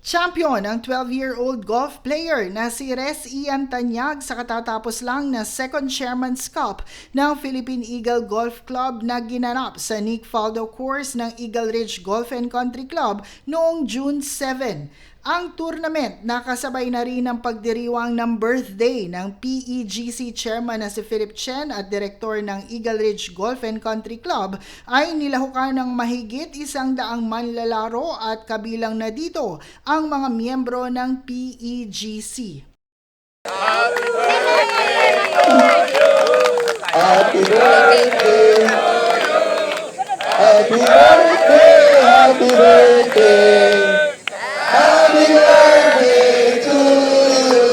Champion ang 12-year-old golf player na si Res Ian Tanyag sa katatapos lang na Second Chairman's Cup ng Philippine Eagle Golf Club na ginanap sa Nick Faldo course ng Eagle Ridge Golf and Country Club noong June 7. Ang tournament nakasabay na rin ang pagdiriwang ng birthday ng PEGC chairman na si Philip Chen at direktor ng Eagle Ridge Golf and Country Club ay nilahukan ng mahigit 100 manlalaro at kabilang na dito ang mga miyembro ng PEGC. Happy birthday to you. Happy birthday. Happy birthday. Happy birthday. Happy birthday to you.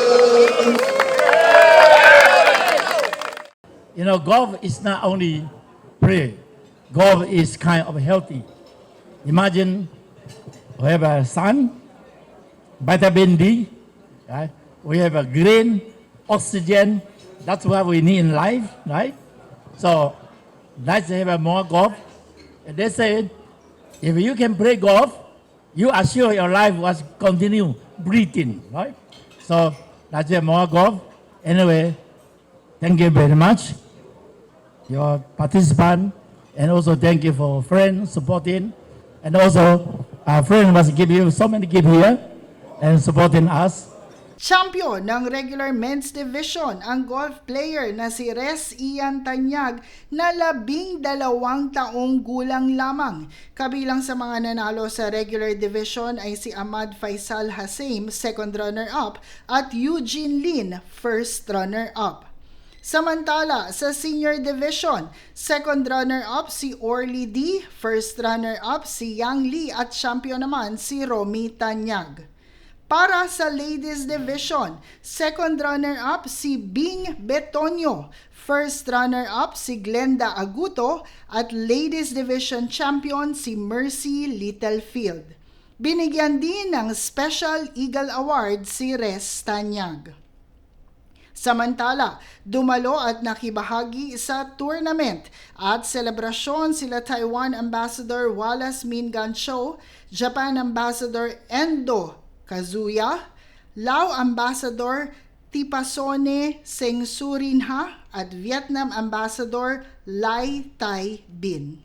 You know, golf is not only play. Golf is kind of healthy. Imagine we have a sun, vitamin D, right? We have a green oxygen. That's what we need in life, right? So let's have a more golf. And they said, if you can play golf, you assure your life was continue breathing, right? So let's have more golf. Anyway, thank you very much, your participant, and also thank you for friends supporting, and also our friend must give you so many gift here and supporting us. Champion ng regular men's division ang golf player na si Res Ian Tanyag na 12 taong gulang lamang. Kabilang sa mga nanalo sa regular division ay si Ahmad Faisal Hasim, second runner-up, at Eugene Lin, first runner-up. Samantala, sa senior division, second runner-up si Orly D, first runner-up si Yang Lee at champion naman si Romy Tanyag. Para sa ladies division, second runner-up si Bing Betonyo, first runner-up si Glenda Aguto at ladies division champion si Mercy Littlefield. Binigyan din ng Special Eagle Award si Res Tanyag. Samantala, dumalo at nakibahagi sa tournament at selebrasyon sila Taiwan Ambassador Wallace Mingan Cho, Japan Ambassador Endo Kazuya, Lao Ambassador Tipasone Sengsurinha at Vietnam Ambassador Lai Tai Bin.